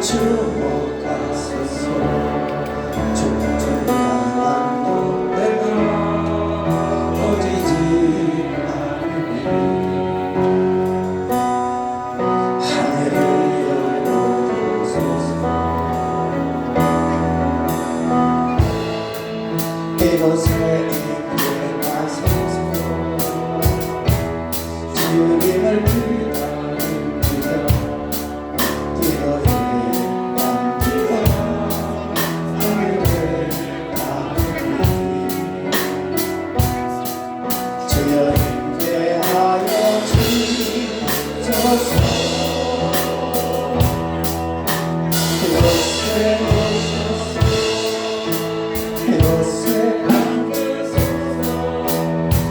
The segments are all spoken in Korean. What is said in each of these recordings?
주목하소서. 주님만 내가 꺼지지 않으니 하늘을 열어주소서. 이곳에 임재하소서. 주님을 기다립니다. 기도해 남기다 하늘을 나누니 주여 임재하여 주소서. 이곳에 오셔서 이곳에 앉으소서.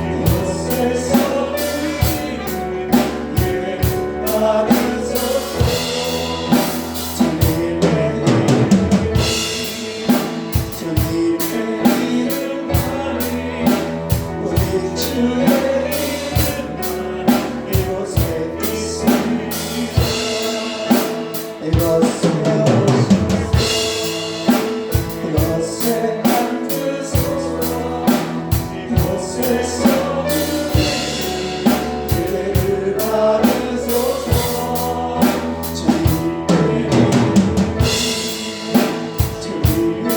이곳에서 예배를 받으소서. 주님의 이름만이 우리 주의 이곳에 있습니다. 이곳에 앉으소서. 이곳에서 예배를 받으소서. 주님의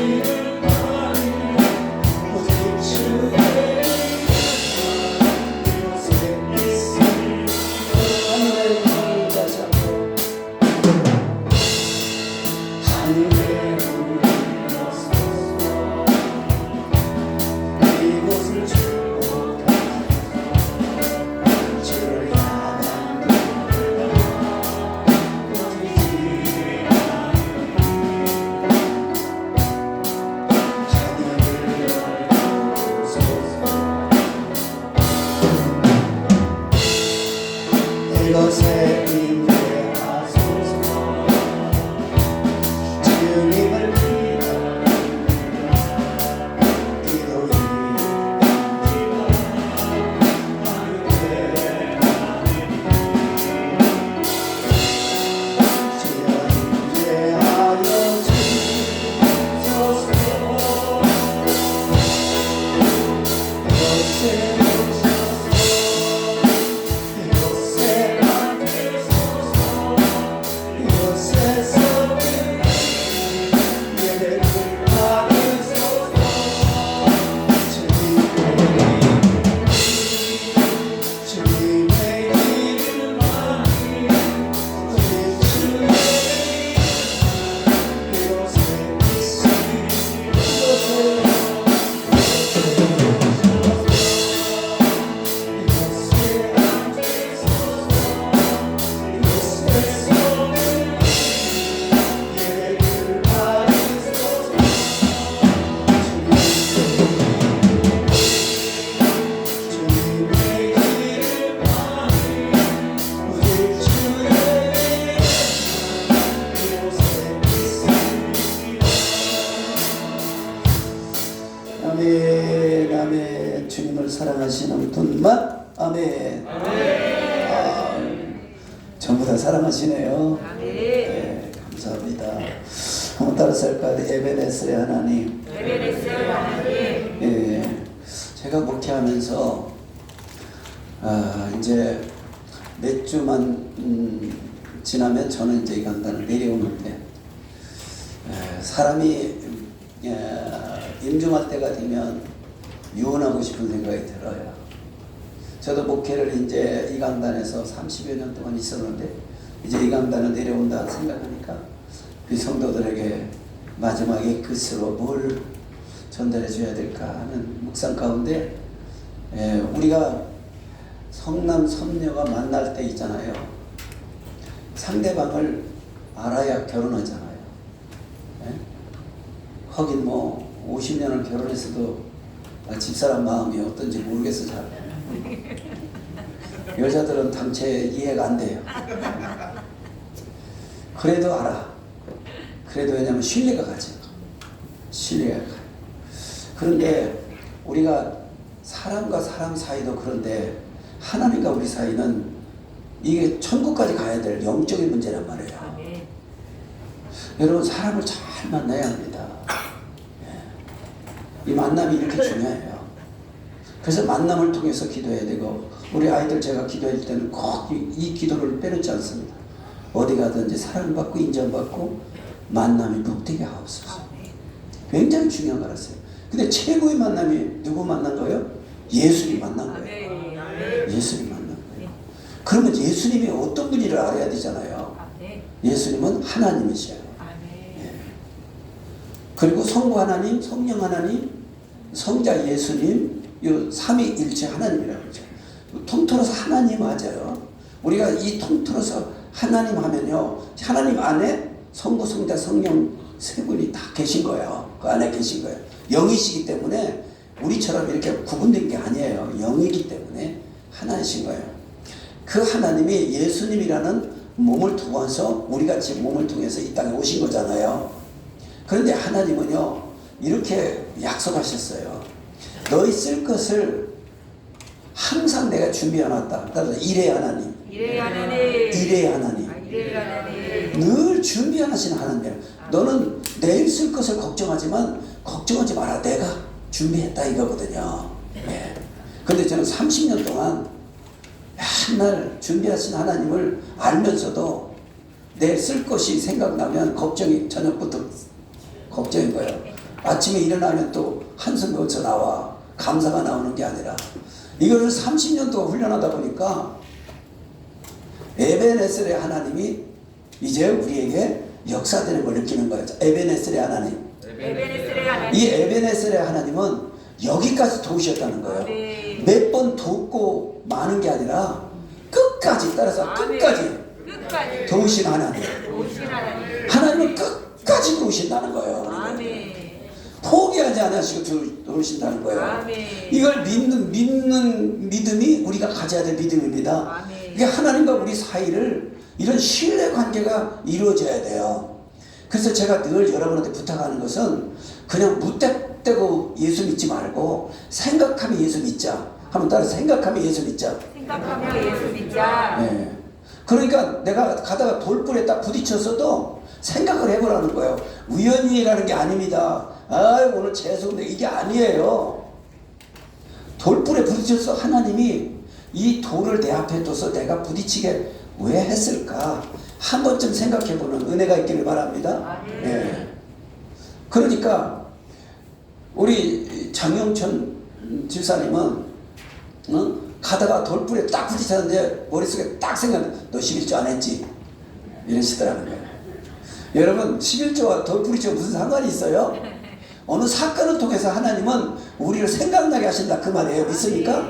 이름만이 오직 주의 이곳에 있습니다. 하늘의 문을 다시 한번 하늘의 문을 열어소서. 이곳을 주목하소서. 주를 향한 눈을 꺼지지 하늘을 열어소서. 이곳에 임재하소서. 주님을 기다립니다. 기도해 주여 임재하여 주소서. 이곳에 오셔서 이곳에 앉으소서. 이곳에서 예배를 받으소서. 주님의 이름만이 우리 주의 이곳에 있습니다. 이곳에 앉으소서. 이곳에서 예배를 받으소서. 주님의 이름만이 오직 주의 이곳에 있습니다. 아멘. 아멘. 주님을 사랑하시는 분만 아멘. 전부 다 사랑하시네요. 네, 감사합니다. 한번 따라서 할까요? 에베네스의 하나님. 예, 제가 목회하면서 이제 몇 주만 지나면 저는 이제 이 강단을 내려오는데 사람이 임종할 때가 되면 유언하고 싶은 생각이 들어요. 저도 목회를 이제 이 강단에서 30여 년 동안 있었는데 이제 이 강단을 내려온다 생각하니까 그 성도들에게 마지막에 끝으로 뭘 전달해 줘야 될까 하는 묵상 가운데 우리가 성남 선녀가 만날 때 있잖아요. 상대방을 알아야 결혼하잖아요. 하긴 뭐 50년을 결혼했어도 집사람 마음이 어떤지 모르겠어 잘. 여자들은 당최 이해가 안 돼요. 그래도 알아. 그래도 왜냐면 신뢰가 가죠. 신뢰가 가요. 그런데 우리가 사람과 사람 사이도 그런데 하나님과 우리 사이는 이게 천국까지 가야 될 영적인 문제란 말이에요. 여러분 사람을 잘 만나야 합니다. 이 만남이 이렇게 중요해요. 그래서 만남을 통해서 기도해야 되고 우리 아이들 제가 기도할 때는 꼭 이 기도를 빼놓지 않습니다. 어디 가든지 사랑받고 인정받고 만남이 복되게 하옵소서. 굉장히 중요한 거라서요. 근데 최고의 만남이 누구 만난 거예요? 예수님 만난 거예요. 예수님 만난 거예요. 그러면 예수님이 어떤 분인지를 알아야 되잖아요. 예수님은 하나님이셔요. 예. 그리고 성부 하나님, 성령 하나님, 성자 예수님, 이 삼위일체 하나님이라고 그러죠. 통틀어서 하나님 맞아요. 우리가 이 통틀어서 하나님 하면요, 하나님 안에 성부, 성자, 성령 세 분이 다 계신 거예요. 그 안에 계신 거예요. 영이시기 때문에 우리처럼 이렇게 구분된 게 아니에요. 영이기 때문에 하나이신 거예요. 그 하나님이 예수님이라는 몸을 통해서 우리가 지금 몸을 통해서 이 땅에 오신 거잖아요. 그런데 하나님은요 이렇게 약속하셨어요. 너희 쓸 것을 항상 내가 준비해놨다. 따라서 일의 하나님, 일의 하나님, 늘 준비하시는 하나님. 너는 내일 쓸 것을 걱정하지만 걱정하지 마라. 내가 준비했다 이거거든요. 예. 근데 저는 30년 동안 맨날 준비하신 하나님을 알면서도 내일 쓸 것이 생각나면 걱정이 저녁부터 걱정인 거예요. 아침에 일어나면 또 한숨 거쳐 나와. 감사가 나오는 게 아니라 이거를 30년 동안 훈련하다 보니까 에베네셀의 하나님이 이제 우리에게 역사되는 걸 느끼는 거예요. 에베네셀의 하나님. 이 에베네셀의 하나님은 여기까지 도우셨다는 거예요. 몇 번 돕고 마는 게 아니라 끝까지, 따라서 끝까지 도우신 하나님. 하나님은 끝까지 도우신다는 거예요. 포기하지 않으시고 도우신다는 거예요. 이걸 믿는 믿음이 우리가 가져야 될 믿음입니다. 이게 하나님과 우리 사이를 이런 신뢰 관계가 이루어져야 돼요. 그래서 제가 늘 여러분한테 부탁하는 것은 그냥 무턱대고 예수 믿지 말고 생각하며 예수 믿자. 한번 따라 생각하며 예수 믿자. 생각하며 예수 믿자. 네. 그러니까 내가 가다가 돌불에 딱 부딪혔어도 생각을 해보라는 거예요. 우연히라는 게 아닙니다. 아 오늘 죄송한데 이게 아니에요. 돌불에 부딪혀서 하나님이 이 돌을 내 앞에 둬서 내가 부딪히게 왜 했을까? 한 번쯤 생각해보는 은혜가 있기를 바랍니다. 네. 그러니까 우리 장영천 집사님은 가다가 돌불에 딱 부딪혔는데 머릿속에 딱 생각나. 너 11조 안 했지? 이러시더라는 거예요. 여러분 11조와 돌부리조가 무슨 상관이 있어요? 어느 사건을 통해서 하나님은 우리를 생각나게 하신다 그 말이에요. 믿습니까?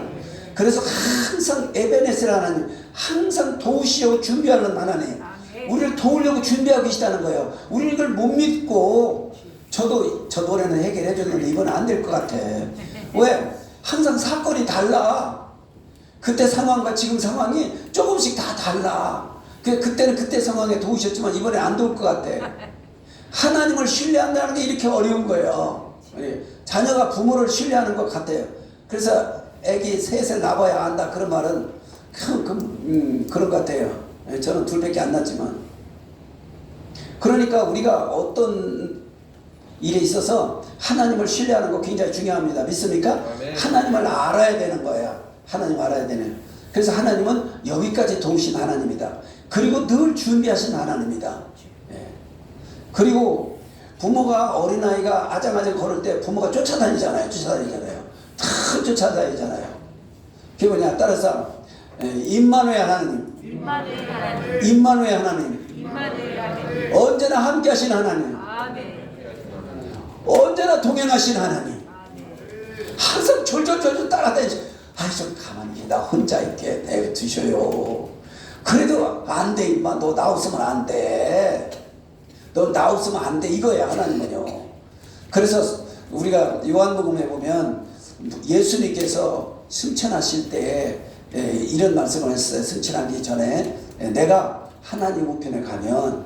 그래서 항상 에베네셀 하나님, 항상 도우시려고 준비하는 하나님, 우리를 도우려고 준비하고 계시다는 거예요. 우리는 이걸 못 믿고 저도 저 노래는 해결해 줬는데 이건 안 될 것 같아. 왜? 항상 사건이 달라. 그때 상황과 지금 상황이 조금씩 다 달라. 그때는 그때 상황에 도우셨지만 이번에 안 도울 것 같아. 하나님을 신뢰한다는 게 이렇게 어려운 거예요. 자녀가 부모를 신뢰하는 것 같아요. 그래서 애기 셋을 낳아야 안다 그런 말은 그런 것 같아요. 저는 둘밖에 안 낳지만. 그러니까 우리가 어떤 일에 있어서 하나님을 신뢰하는 거 굉장히 중요합니다. 믿습니까? 하나님을 알아야 되는 거예요. 하나님 알아야 되는. 그래서 하나님은 여기까지 도우신 하나님이다. 그리고 늘 준비하신 하나님이다. 예. 그리고 부모가 어린아이가 아장아장 걸을 때 부모가 쫓아다니잖아요. 다 쫓아다니잖아요. 그게 뭐냐? 따라서 임마누엘 하나님, 임마누엘 하나님, 언제나 함께 하신 하나님, 언제나 동행하신 하나님, 항상 졸졸졸졸 따라다니시. 아이 좀 가만히 나 혼자 있게 내두셔요. 그래도 안 돼 임마. 너 나 없으면 안 돼. 너 나 없으면 안 돼. 이거야 하나님은요. 그래서 우리가 요한복음에 보면 예수님께서 승천하실 때 이런 말씀을 했어요. 승천하기 전에 내가 하나님 우편에 가면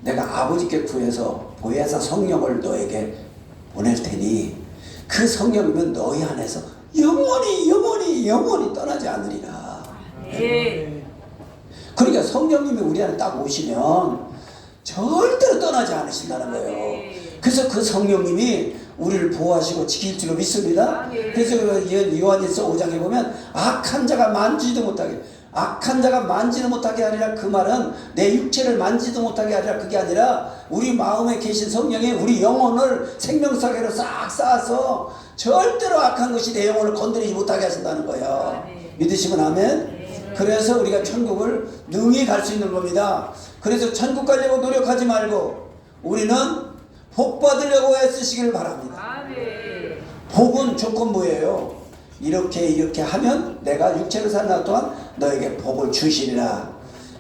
내가 아버지께 구해서 보혜사 성령을 너에게 보낼 테니 그 성령이면 너희 안에서 영원히 떠나지 않으리라. 그러니까 성령님이 우리 안에 딱 오시면 절대로 떠나지 않으신다는 거예요. 그래서 그 성령님이 우리를 보호하시고 지킬 줄로 믿습니다. 그래서 요한일서 5장에 보면 악한 자가 만지지도 못하게, 악한 자가 만지도 못하게 아니라, 그 말은 내 육체를 만지도 못하게 아니라, 그게 아니라 우리 마음에 계신 성령이 우리 영혼을 생명사계로 싹 쌓아서 절대로 악한 것이 내 영혼을 건드리지 못하게 하신다는 거예요. 믿으시면 아멘. 그래서 우리가 천국을 능히 갈 수 있는 겁니다. 그래서 천국 가려고 노력하지 말고 우리는 복 받으려고 애쓰시길 바랍니다. 복은 조건부예요. 이렇게 하면 내가 육체를 사는 날 동안 너에게 복을 주시리라.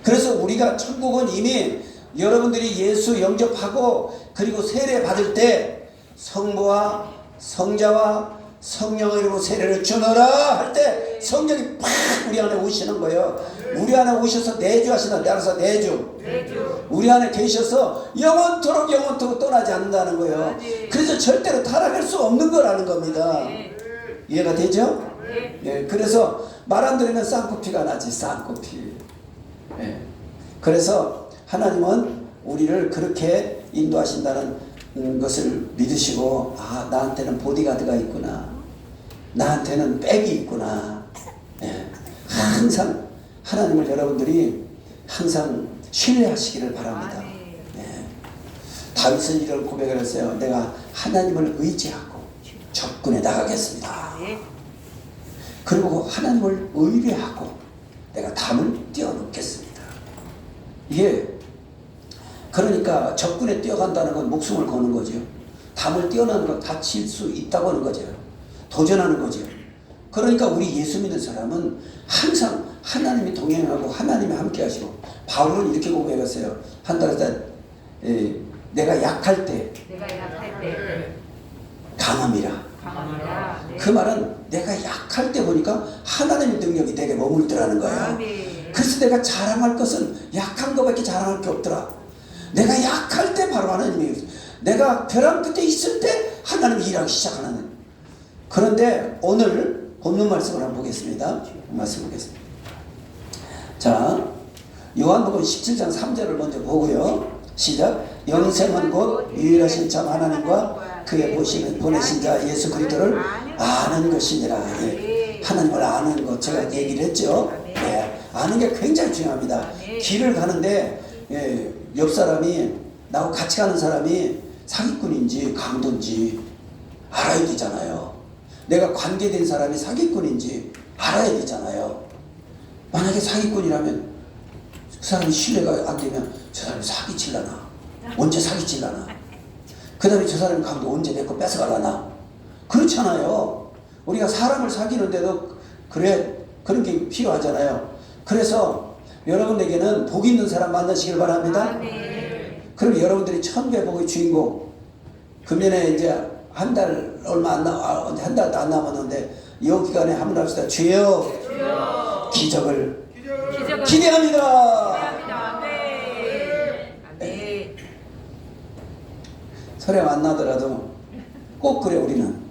그래서 우리가 천국은 이미 여러분들이 예수 영접하고 그리고 세례 받을 때 성부와 성자와 성령의 이름으로 세례를 주너라 할 때 성령이 팍 우리 안에 오시는 거예요. 우리 안에 오셔서 내주하시는, 따라서 내주. 우리 안에 계셔서 영원토록 떠나지 않는다는 거예요. 그래서 절대로 타락할 수 없는 거라는 겁니다. 이해가 되죠? 예, 그래서 말 안 들으면 쌍코피가 나지, 쌍코피. 예. 그래서 하나님은 우리를 그렇게 인도하신다는 것을 믿으시고, 아, 나한테는 보디가드가 있구나, 나한테는 백이 있구나. 예. 항상 하나님을 여러분들이 항상 신뢰하시기를 바랍니다. 예. 다윗은 이런 고백을 했어요. 내가 하나님을 의지하고 적군에 나가겠습니다. 그리고 하나님을 의뢰하고 내가 담을 뛰어넘겠습니다. 이게 그러니까 적군에 뛰어간다는 건 목숨을 거는 거죠. 담을 뛰어나는 건 다칠 수 있다고 하는 거죠. 도전하는 거죠. 그러니까 우리 예수 믿는 사람은 항상 하나님이 동행하고 하나님이 함께 하시고, 바울은 이렇게 고백했어요. 한 달에 내가 약할 때 강함이라. 그 말은 내가 약할 때 보니까 하나님의 능력이 내게 머물더라는 거예요. 그래서 내가 자랑할 것은 약한 것밖에 자랑할 게 없더라. 내가 약할 때 바로 하나님이, 내가 벼랑 끝에 있을 때 하나님이 일하기 시작하는. 그런데 오늘 본문 말씀을 한번 보겠습니다. 말씀 보겠습니다. 자, 요한복음 17장 3절을 먼저 보고요. 시작. 영생은 곧 유일하신 참 하나님과 그의 보내신 자 예수 그리스도를 아는 것이니라. 예. 하나님을 아는 것 제가 얘기를 했죠. 예. 아는 게 굉장히 중요합니다. 길을 가는데 옆 사람이, 나하고 같이 가는 사람이 사기꾼인지 강도인지 알아야 되잖아요. 내가 관계된 사람이 사기꾼인지 알아야 되잖아요. 만약에 사기꾼이라면 그 사람이 신뢰가 안 되면 저 사람이 사기칠라나? 언제 사기칠라나? 그 다음에 저 사람이 강도 언제 내 거 뺏어갈라나? 그렇잖아요. 우리가 사람을 사귀는데도 그런 게 필요하잖아요. 그래서 여러분에게는 복 있는 사람 만나시길 바랍니다. 그럼 여러분들이 천배 복의 주인공, 금년에 이제 한 달 얼마 안 한 달도 안 남았는데 이 기간에 한번 합시다. 주여 기적을 기대합니다. 네. 설에 만나더라도 꼭 그래. 우리는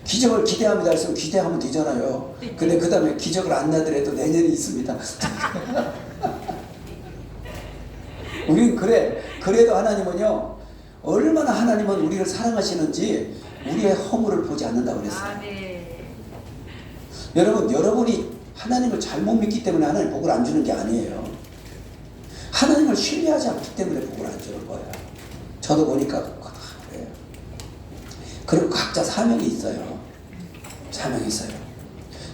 기적을 기대합니다 했으면 기대하면 되잖아요. 근데 그 다음에 기적을 안 나더라도 내년이 있습니다. 우리는 그래도 하나님은요, 얼마나 하나님은 우리를 사랑하시는지 우리의 허물을 보지 않는다고 그랬어요. 여러분이 하나님을 잘못 믿기 때문에 하나님 복을 안 주는 게 아니에요. 하나님을 신뢰하지 않기 때문에 복을 안 주는 거예요. 저도 보니까 그래요. 그리고 각자 사명이 있어요. 사명이 있어요.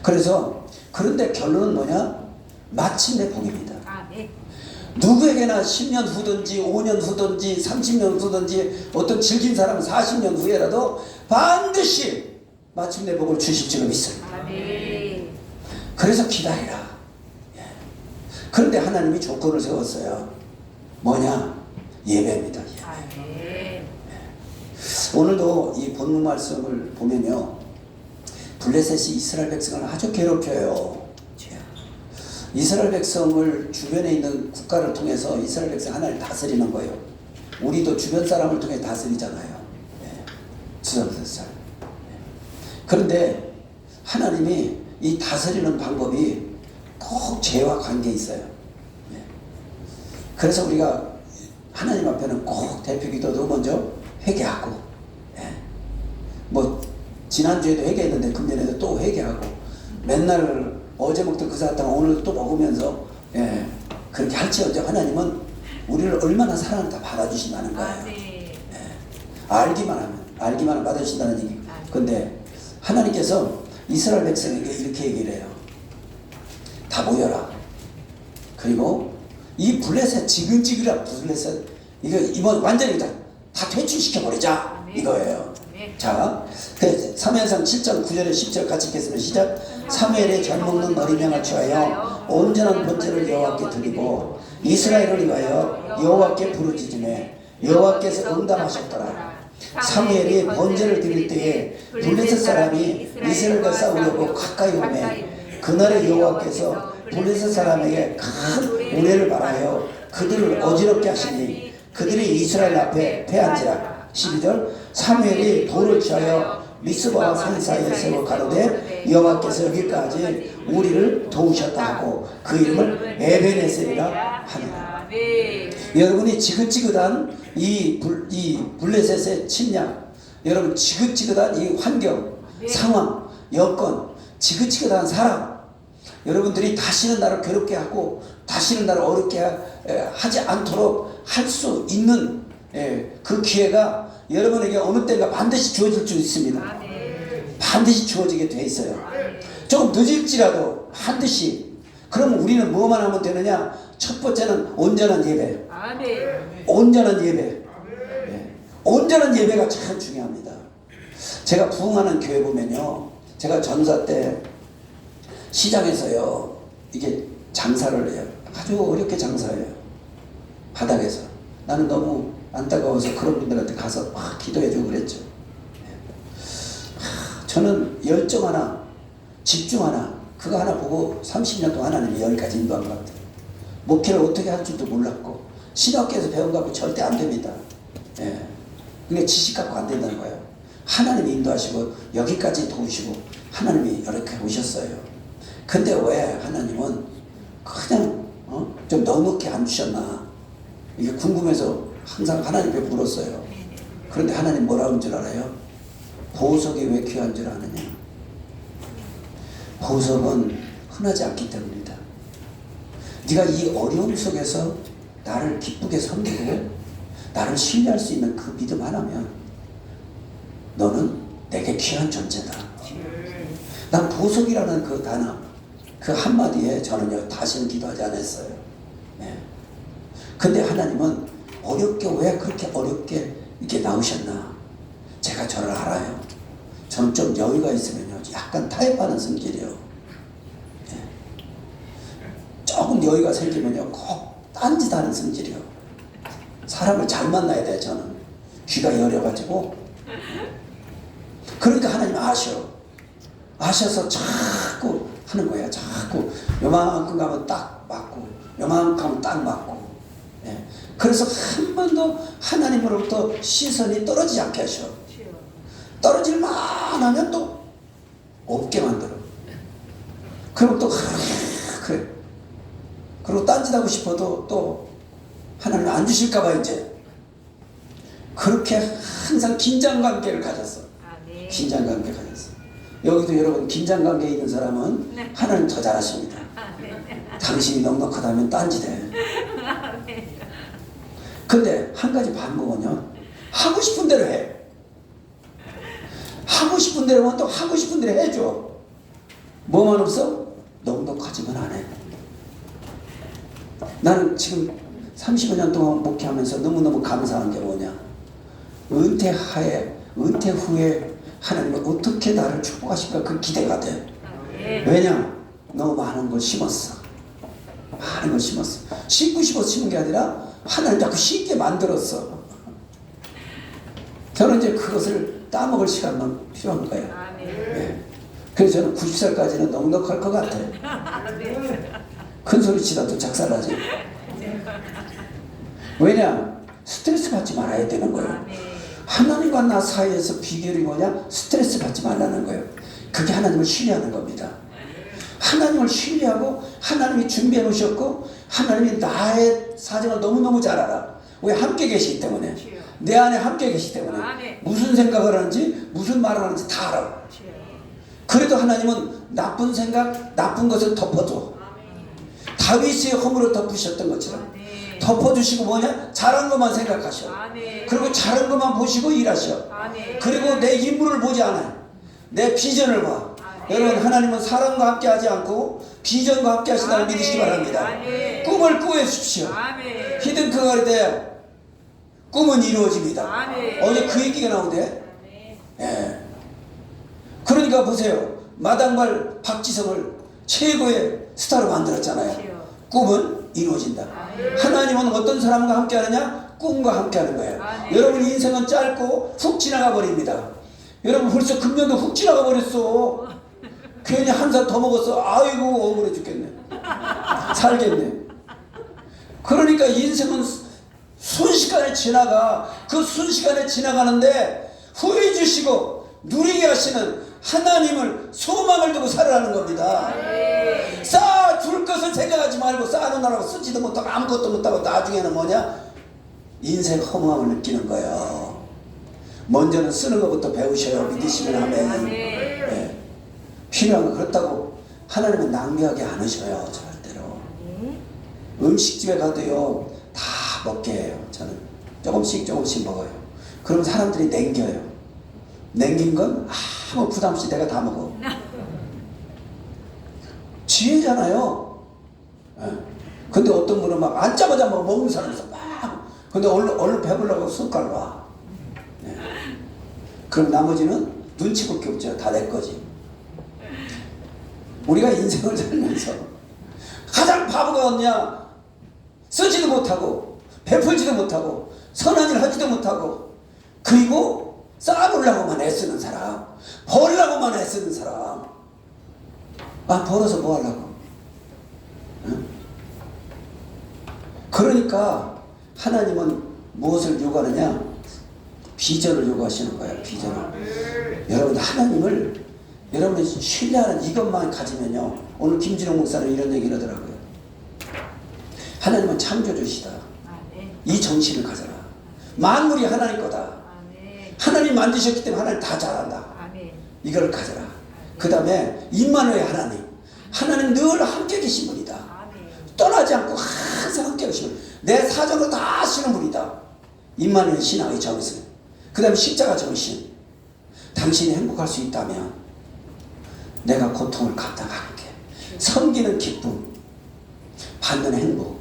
그래서 그런데 결론은 뭐냐? 마침내 복입니다. 누구에게나 10년 후든지 5년 후든지 30년 후든지 어떤 질긴 사람은 40년 후에라도 반드시 마침내 복을 주실 줄 믿습니다. 그래서 기다리라. 예. 그런데 하나님이 조건을 세웠어요. 뭐냐? 예배입니다. 예. 오늘도 이 본문 말씀을 보면요, 블레셋이 이스라엘 백성을 아주 괴롭혀요. 이스라엘 백성을 주변에 있는 국가를 통해서 이스라엘 백성 하나를 다스리는 거예요. 우리도 주변 사람을 통해 다스리잖아요. 예. 그런데 하나님이 이 다스리는 방법이 꼭 죄와 관계 있어요. 예. 그래서 우리가 하나님 앞에는 꼭 대표 기도도 먼저 회개하고, 예. 뭐 지난주에도 회개했는데 금년에도 또 회개하고, 맨날 어제 먹던 그 사탕 오늘 또 먹으면서, 예. 그렇게 할지언정 하나님은 우리를 얼마나 사랑을 다 받아주신다는 거예요. 예. 알기만 하면 받아주신다는 얘기. 근데 하나님께서 이스라엘 백성에게 이렇게 얘기를 해요. 다 모여라. 그리고 이 블레셋, 지글지글한 블레셋, 이거 이번 완전히 다 퇴출시켜버리자. 이거예요. 자, 사무엘상 7장 9절에 10절 같이 읽겠습니다. 시작. 사무엘의 젖 먹는 어린 양을 취하여 온전한 번제를 여호와께 드리고 이스라엘을 위하여 여호와께 부르짖으매 여호와께서 응답하셨더라. 사무엘이 번제를 드릴 때에 블레셋 사람이 이스라엘과 싸우려고 가까이 오매 그날에 여호와께서 블레셋 사람에게 큰 우레를 말하여 그들을 어지럽게 하시니 그들이 이스라엘 앞에 패한지라. 12절. 사무엘이 돌을 취하여 미스바와 산 사이에 세워 가로되 여호와께서 여기까지 우리를 도우셨다 하고 그 이름을 에베네셀이라 하니라. 여러분이 지긋지긋한 이 블레셋의 침략, 여러분 지긋지긋한 이 환경, 상황, 여건, 지긋지긋한 사람, 여러분들이 다시는 나를 괴롭게 하고 다시는 나를 어렵게 하지 않도록 할 수 있는 그 기회가 여러분에게 어느 때가 반드시 주어질 수 있습니다. 반드시 주어지게 돼 있어요. 조금 늦을지라도 반드시. 그럼 우리는 뭐만 하면 되느냐? 첫 번째는 온전한 예배. 온전한 예배. 온전한 예배가 참 중요합니다. 제가 부흥하는 교회 보면요, 제가 전사 때 시장에서요, 이게 장사를 해요. 아주 어렵게 장사해요. 바닥에서. 나는 너무 안타까워서 그런 분들한테 가서 막 기도해주고 그랬죠. 저는 열정 하나, 집중 하나, 그거 하나 보고 30년 동안 하나님이 여기까지 인도한 것 같아요. 목회를 어떻게 할 줄도 몰랐고, 신학교에서 배운 거 갖고 절대 안 됩니다. 예. 그게 지식 갖고 안 된다는 거예요. 하나님이 인도하시고, 여기까지 도우시고, 하나님이 이렇게 오셨어요. 근데 왜 하나님은 그냥, 좀 넉넉히 안 주셨나? 이게 궁금해서 항상 하나님 앞에 물었어요. 그런데 하나님 뭐라는 줄 알아요? 보석이 왜 귀한 줄 아느냐? 보석은 흔하지 않기 때문이다. 네가 이 어려움 속에서 나를 기쁘게 섬기고 나를 신뢰할 수 있는 그 믿음 하나면 너는 내게 귀한 존재다. 난 보석이라는 그 단어, 그 한마디에 저는요 다시는 기도하지 않았어요. 네. 근데 하나님은 어렵게, 왜 그렇게 어렵게 이렇게 나오셨나? 제가 저를 알아요. 저는 좀 여유가 있으면요 약간 타협하는 성질이에요. 네. 조금 여유가 생기면요 꼭 딴짓하는 성질이에요. 사람을 잘 만나야 돼. 저는 귀가 여려가지고. 그러니까 하나님 아셔서 자꾸 하는 거예요. 자꾸 요만큼 가면 딱 맞고 요만큼 가면 딱 맞고. 예. 그래서 한 번도 하나님으로부터 시선이 떨어지지 않게 하셔. 떨어질만 하면 또 없게 만들어. 그럼 또 그래. 그리고 딴짓하고 싶어도 또 하나님 안 주실까봐 이제 그렇게 항상 긴장관계를 가졌어. 긴장관계 가졌어. 여기도 여러분 긴장관계에 있는 사람은 하나님 더 잘하십니다. 당신이 넉넉하다면 딴짓해. 근데 한 가지 방법은요, 하고 싶은 대로 해. 하고 싶은 대로 하면 또 하고 싶은 대로 해줘. 뭐만 없어? 넉넉하지만 안 해. 나는 지금 35년 동안 목회하면서 너무너무 감사한 게 뭐냐? 은퇴 후에 하나님은 어떻게 나를 축복하실까 그 기대가 돼. 왜냐? 너무 많은 걸 심었어. 많은 걸 심었어. 심고 싶어서 심은 게 아니라 하나님 자꾸 심게 만들었어. 저는 이제 그것을 따먹을 시간만 필요한 거예요. 네. 그래서 저는 90살까지는 넉넉할 것 같아요. 큰 소리 치다도 작살나지. 왜냐? 스트레스 받지 말아야 되는 거예요. 하나님과 나 사이에서 비결이 뭐냐? 스트레스 받지 말라는 거예요. 그게 하나님을 신뢰하는 겁니다. 하나님을 신뢰하고 하나님이 준비해 놓으셨고 하나님이 나의 사정을 너무너무 잘 알아. 왜? 함께 계시기 때문에. 주여. 내 안에 함께 계시기 때문에. 아멘. 무슨 생각을 하는지 무슨 말을 하는지 다 알아. 그래도 하나님은 나쁜 생각, 나쁜 것을 덮어줘. 다윗의 허물을 덮으셨던 것처럼 아멘. 덮어주시고 뭐냐? 잘한 것만 생각하셔. 아멘. 그리고 잘한 것만 보시고 일하셔. 아멘. 그리고 내 인물을 보지 않아요. 내 비전을 봐. 여러분, 하나님은 사람과 함께 하지 않고 비전과 함께 하신다는 아멘. 믿으시기 바랍니다. 아멘. 꿈을 꾸어주십시오. 아멘. 히든크가 그럴 때 꿈은 이루어집니다. 아멘. 어제 그 얘기가 나오대. 예. 그러니까 보세요. 마당발 박지성을 최고의 스타로 만들었잖아요. 주여. 꿈은 이루어진다. 아멘. 하나님은 어떤 사람과 함께 하느냐? 꿈과 함께 하는 거예요. 아멘. 여러분 인생은 짧고 훅 지나가 버립니다. 여러분 벌써 금년도 훅 지나가 버렸어. 괜히 한 살 더 먹었어. 아이고 억울해 죽겠네. 살겠네. 그러니까 인생은 순식간에 지나가. 그 순식간에 지나가는데 후회 주시고 누리게 하시는 하나님을 소망을 두고 살아가는 겁니다. 쌓아줄 것을 생각하지 말고 쌓아놓으라고 쓰지도 못하고 아무것도 못하고 나중에는 뭐냐? 인생 허무함을 느끼는 거예요. 먼저는 쓰는 것부터 배우셔요. 믿으시면 하면. 네. 필요한 거. 그렇다고 하나님은 낭비하게 안 하셔요. 절대로. 음식집에 가도요 다 먹게 해요. 저는 조금씩 먹어요. 그럼 사람들이 남겨요. 남긴 건 아무 부담 없이 내가 다 먹어. 지혜잖아요. 예. 근데 어떤 분은 막 앉자마자 막 먹는 사람이 있어. 막. 근데 얼른 배부르려고 숟갈 놔. 예. 그럼 나머지는 눈치 볼 게 없죠. 다 내 거지. 우리가 인생을 살면서 가장 바보가 없냐? 쓰지도 못하고 베풀지도 못하고 선한 일 하지도 못하고 그리고 쌓아보려고만 애쓰는 사람, 벌려고만 애쓰는 사람. 아, 벌어서 뭐 하려고? 응? 그러니까 하나님은 무엇을 요구하느냐? 비전을 요구하시는 거예요. 비전을. 여러분 하나님을 여러분이 신뢰하는 이것만 가지면요. 오늘 김진홍 목사는 이런 얘기를 하더라고요. 하나님은 창조주시다. 이 정신을 가져라. 만물이 하나님 거다. 하나님 만드셨기 때문에 하나님 다 잘한다. 이걸 가져라. 그 다음에 임마누엘 하나님. 하나님 늘 함께 계신 분이다. 떠나지 않고 항상 함께 계신 분. 내 사정을 다 아시는 분이다. 임마누엘 신앙의 정신. 그 다음에 십자가 정신. 당신이 행복할 수 있다면 내가 고통을 감당할게. 섬기는 기쁨, 받는 행복.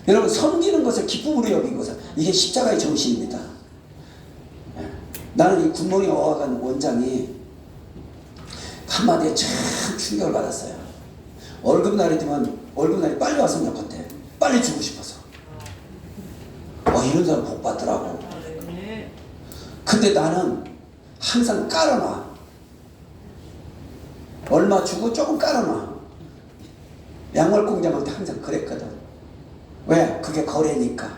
여러분 섬기는 것을 기쁨으로 여긴 것은 이게 십자가의 정신입니다. 나는 이 굿모닝 어학원 원장이 한마디에 참 충격을 받았어요. 월급날이 빨리 왔으면 좋겠대. 빨리 주고 싶어서. 이런 사람 복 받더라고. 근데 나는 항상 깔아놔. 얼마 주고 조금 깔아놔. 양말 공장할 때 항상 그랬거든. 왜? 그게 거래니까.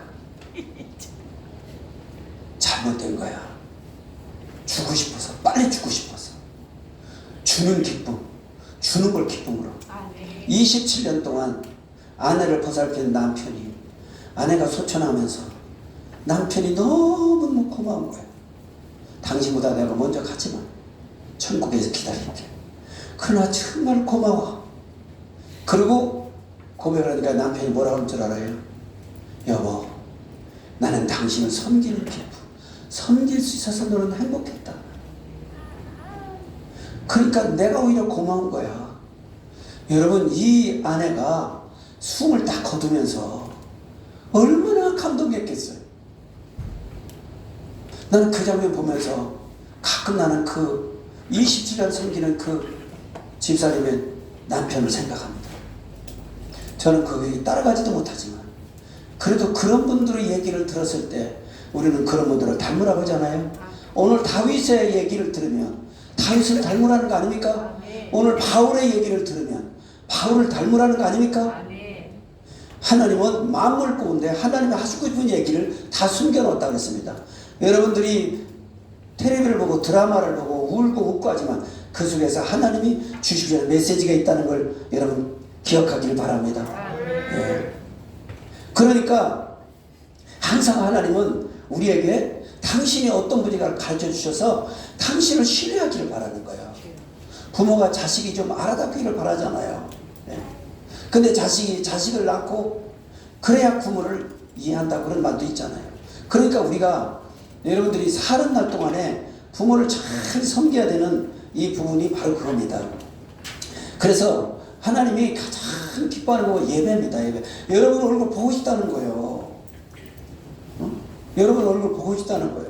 잘못된 거야. 주고 싶어서, 빨리 주고 싶어서. 주는 기쁨, 주는 걸 기쁨으로. 27년 동안 아내를 보살피는 남편이, 아내가 소천하면서 남편이 너무 고마운 거야. 당신보다 내가 먼저 가지만 천국에서 기다릴게. 그러나 정말 고마워. 그리고 고백을 하니까 남편이 뭐라고 하는 줄 알아요? 여보, 나는 당신을 섬기는 기쁨, 섬길 수 있어서 너는 행복했다. 그러니까 내가 오히려 고마운 거야. 여러분, 이 아내가 숨을 딱 거두면서 얼마나 감동했겠어요. 나는 그 장면 보면서 가끔 나는 그 27년 섬기는 그 집사님의 남편을 생각합니다. 저는 거기 따라가지도 못하지만 그래도 그런 분들의 얘기를 들었을 때 우리는 그런 분들을 닮으라고 하잖아요. 오늘 다윗의 얘기를 들으면 다윗을 닮으라는 거 아닙니까? 오늘 바울의 얘기를 들으면 바울을 닮으라는 거 아닙니까? 하나님은 만물 가운데 하나님이 하시고 싶은 얘기를 다 숨겨놓았다고 했습니다. 여러분들이 텔레비를 보고 드라마를 보고 울고 웃고 하지만 그 속에서 하나님이 주시기 위한 메시지가 있다는 걸 여러분 기억하길 바랍니다. 예. 그러니까 항상 하나님은 우리에게 당신이 어떤 분인가를 가르쳐 주셔서 당신을 신뢰하기를 바라는 거예요. 부모가 자식이 좀 알아듣기를 바라잖아요. 네. 근데 자식이 자식을 낳고 그래야 부모를 이해한다 그런 말도 있잖아요. 그러니까 우리가 여러분들이 사는 날 동안에 부모를 잘 섬겨야 되는 이 부분이 바로 그겁니다. 그래서 하나님이 가장 기뻐하는 거 예배입니다. 예배. 여러분 얼굴 보고 싶다는 거예요. 여러분 얼굴 보고 싶다는 거예요.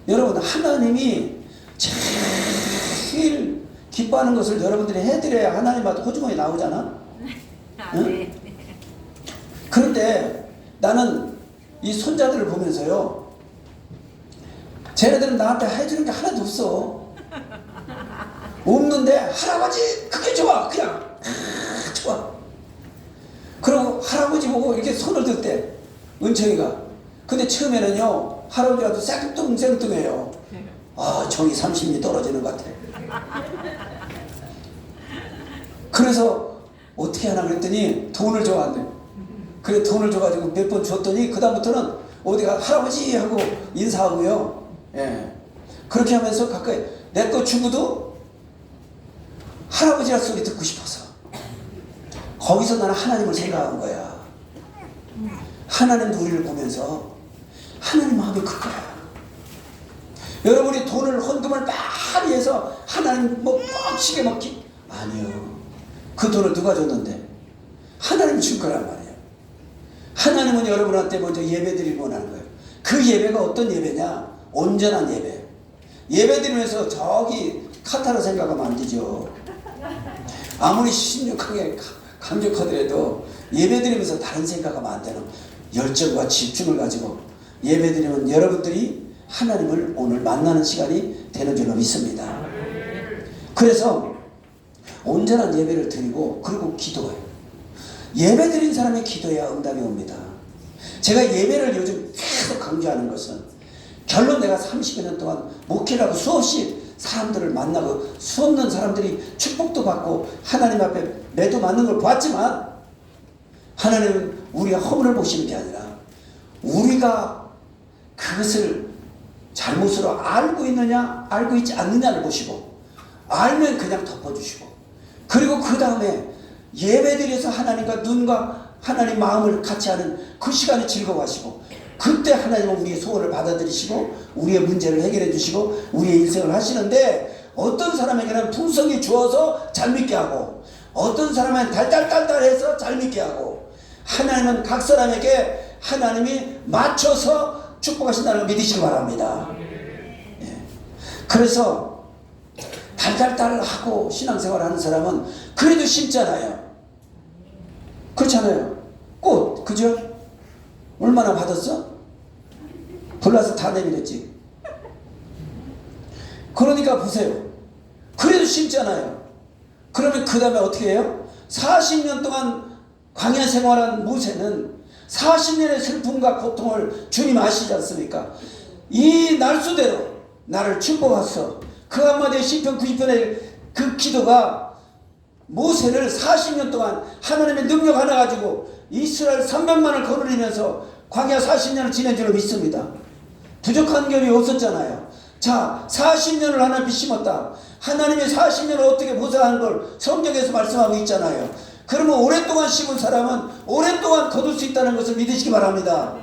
여러분 하나님이 제일 기뻐하는 것을 여러분들이 해드려야 하나님한테 호주머니 나오잖아. 응? 그런데 나는 이 손자들을 보면서요, 쟤네들은 나한테 해주는 게 하나도 없어. 없는데 할아버지 그게 좋아. 그냥 좋아. 그리고 할아버지 보고 이렇게 손을 들 때 은총이가, 근데 처음에는요 할아버지가 또 생뚱생뚱해요. 아 정이 30이 떨어지는 것 같아. 그래서 어떻게 하나 그랬더니 돈을 줘간대. 그래 돈을 줘가지고 몇 번 줬더니 그 다음부터는 어디가 할아버지 하고 인사하고요. 예. 그렇게 하면서 가까이 내 거 주고도 할아버지라 소리 듣고 싶어서. 거기서 나는 하나님을 생각한 거야. 하나님도 우리를 보면서 하나님 마음이 클거야. 여러분이 돈을 헌금을 많이 해서 하나님 뭐 뻥치게 먹기 아니요. 그 돈을 누가 줬는데 하나님이 준 거란 말이에요. 하나님은 여러분한테 먼저 예배드리고 원하는 거예요. 그 예배가 어떤 예배냐? 온전한 예배. 예배드리면서 저기 카타르 생각하면 안 되죠. 아무리 신중하게 강력하더라도 예배드리면서 다른 생각하면 안 되는 열정과 집중을 가지고 예배드리면 여러분들이 하나님을 오늘 만나는 시간이 되는 줄로 믿습니다. 그래서 온전한 예배를 드리고 그리고 기도해요. 예배드린 사람이 기도해야 응답이 옵니다. 제가 예배를 요즘 계속 강조하는 것은 결론 내가 30여 년 동안 목회를 하고 수없이 사람들을 만나고 수없는 사람들이 축복도 받고 하나님 앞에 매도 맞는 걸 보았지만 하나님은 우리가 허물을 보시는 게 아니라 우리가 그것을 잘못으로 알고 있느냐 알고 있지 않느냐를 보시고 알면 그냥 덮어주시고 그리고 그 다음에 예배드려서 하나님과 눈과 하나님 마음을 같이 하는 그 시간에 즐거워하시고 그때 하나님은 우리의 소원을 받아들이시고 우리의 문제를 해결해 주시고 우리의 일생을 하시는데 어떤 사람에게는 풍성이 주어서 잘 믿게 하고 어떤 사람은 달달달달해서 잘 믿게 하고 하나님은 각 사람에게 하나님이 맞춰서 축복하신다는 걸 믿으시기 바랍니다. 예. 그래서 달달달하고 신앙생활하는 사람은 그래도 심잖아요. 그렇잖아요. 꽃 그죠? 얼마나 받았어? 불나서 다 내밀었지. 그러니까 보세요. 그래도 심잖아요. 그러면 그 다음에 어떻게 해요? 40년 동안 광야 생활한 모세는 40년의 슬픔과 고통을 주님 아시지 않습니까? 이 날수대로 나를 축복하소서. 그 한마디의 시편 90편의 그 기도가 모세를 40년 동안 하나님의 능력 하나 가지고 이스라엘 300만을 거느리면서 광야 40년을 지낸 줄로 믿습니다. 부족한 점이 없었잖아요. 자, 40년을 하나님이 심었다. 하나님이 40년을 어떻게 보살하는 걸 성경에서 말씀하고 있잖아요. 그러면 오랫동안 심은 사람은 오랫동안 거둘 수 있다는 것을 믿으시기 바랍니다.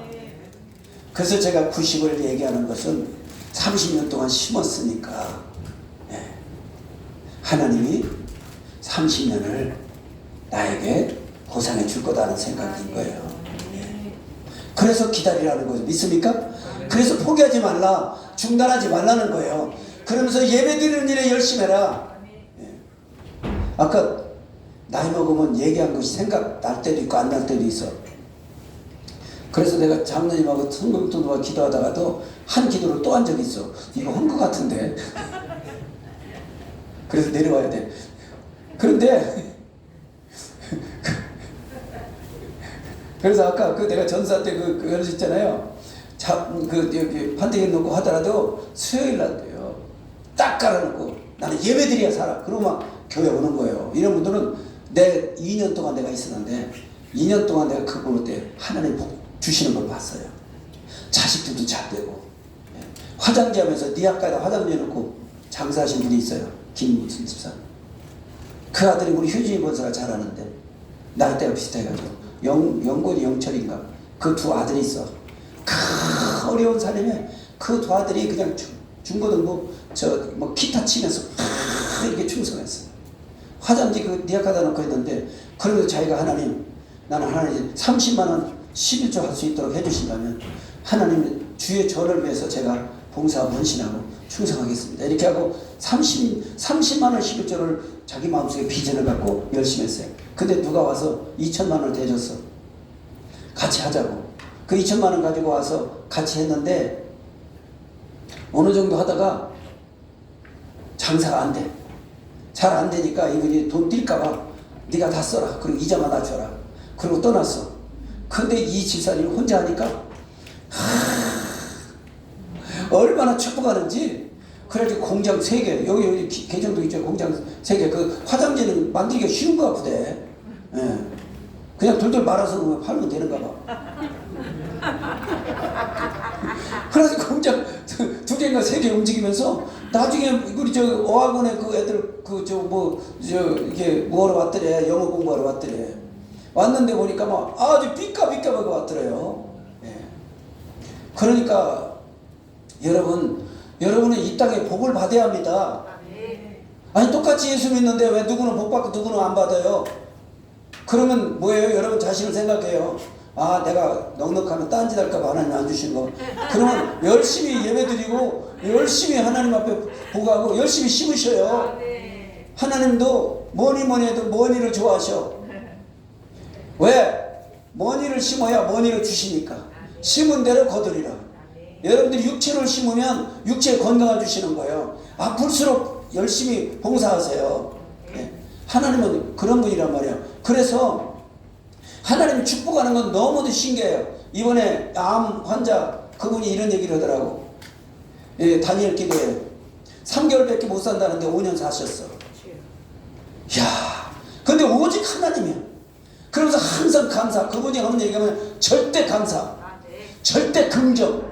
그래서 제가 90을 얘기하는 것은 30년 동안 심었으니까 하나님이 30년을 나에게 보상해 줄 거다는 생각인 거예요. 그래서 기다리라는 거죠. 믿습니까? 그래서 포기하지 말라, 중단하지 말라는 거예요. 그러면서 예배드리는 일에 열심히 해라. 아까 나이 먹으면 얘기한 것이 생각날 때도 있고 안 날 때도 있어. 그래서 내가 장로님하고 성금통과 기도하다가도 한 기도를 또 한 적이 있어. 이거 한 것 같은데. 그래서 내려와야 돼. 그런데 그래서 아까 그 내가 전사 때 그 연수 있잖아요. 여기 판때기 놓고 하더라도 수요일 날 돼요. 딱 깔아놓고 나는 예배드려야 살아. 그러고 막 교회 오는 거예요. 이런 분들은 내 2년 동안 내가 있었는데 2년 동안 내가 그분한테 하나님 복 주시는 걸 봤어요. 자식들도 잘 되고. 예. 화장지 하면서 니아까지 화장지 해놓고 장사하신 분이 있어요. 김무순 집사. 그 아들이 우리 효진이 권사가 잘하는데 나이대가 비슷해가지고 영권이 영철인가 그 두 아들이 있어. 그 어려운 삶에 그 두 아들이 그냥 중고등부 뭐 기타 치면서 이렇게 충성했어. 화장지 그 니아까다 놓고 했는데 그러면서 자기가 하나님 나는 하나님 30만 원 11조 할 수 있도록 해주신다면 하나님 주의 전을 위해서 제가 봉사 헌신하고 충성하겠습니다. 이렇게 하고 30만 원 11조를 자기 마음속에 비전을 갖고 열심히 했어요. 근데 누가 와서 2천만 원을 대줬어. 같이 하자고. 그 2천만 원 가지고 와서 같이 했는데 어느 정도 하다가 장사가 안 돼. 잘 안 되니까 이분이 돈 뛸까봐 네가 다 써라. 그리고 이자만 다 줘라. 그리고 떠났어. 근데 이 집사님이 혼자 하니까 얼마나 축복하는지. 그래가지고 공장 3개 여기 개정도 있죠. 공장 3개 그 화장지는 만들기가 쉬운 거 같대. 예. 그냥 돌돌 말아서 팔면 되는가 봐. 그래서 공장 2개인가 3개 움직이면서 나중에 우리 저 어학원에 그 애들 이렇게 뭐하러 왔더래. 영어 공부하러 왔더래. 왔는데 보니까 막 아주 삐까삐까하게 왔더래요. 예. 그러니까 여러분은 이 땅에 복을 받아야 합니다. 아니 똑같이 예수 믿는데 왜 누구는 복 받고 누구는 안 받아요? 그러면 뭐예요? 여러분 자신을 생각해요. 아 내가 넉넉하면 딴짓할까 봐 하나님 안 주신 거. 그러면 열심히 예배드리고 열심히 하나님 앞에 보고하고 열심히 심으셔요. 하나님도 뭐니 해도 뭐니를 좋아하셔. 왜? 뭐니를 심어야 뭐니를 주시니까. 심은 대로 거두리라. 여러분들이 육체를 심으면 육체에 건강을 주시는 거예요. 아플수록 열심히 봉사하세요. 예. 하나님은 그런 분이란 말이에요. 그래서 하나님이 축복하는 건 너무도 신기해요. 이번에 암 환자 그분이 이런 얘기를 하더라고. 예, 다니엘 기도에 3개월밖에 못 산다는데 5년 사셨어. 이야, 근데 오직 하나님이야. 그러면서 항상 감사. 그분이 하는 얘기하면 절대 감사, 절대 긍정,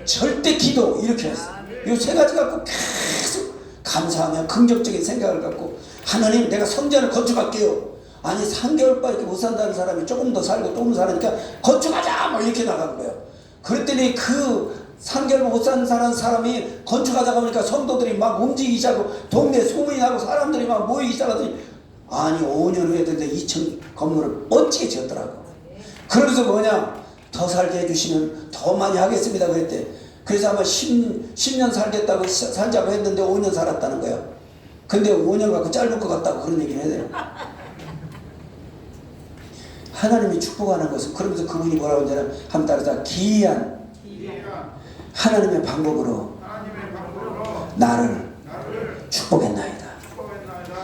절대 기도 이렇게 했어. 이 3가지 갖고 계속 감사하며 긍정적인 생각을 갖고 하나님 내가 성전을 건축할게요. 아니 3개월밖에 못 산다는 사람이 조금 더 살고 조금 살으니까 건축하자 뭐 이렇게 나간 거예요. 그랬더니 그 3개월 못 사는 사람이 건축하자고 하니까 성도들이 막 움직이기 시작하고 동네 소문이 나고 사람들이 막 모이기 시작하더니 아니 5년 후에 됐는데 2층 건물을 멋지게 지었더라고. 그러면서 뭐냐 더 살게 해주시면 더 많이 하겠습니다 그랬대. 그래서 아마 10년 살겠다고 살자고 했는데 5년 살았다는 거예요. 근데 5년 갖고 짧을 것 같다고 그런 얘기를 해야 돼요. 하나님이 축복하는 것은 그러면서 그분이 뭐라고 하냐면 한번 따라서 기이한 하나님의 방법으로 나를 축복했나이다.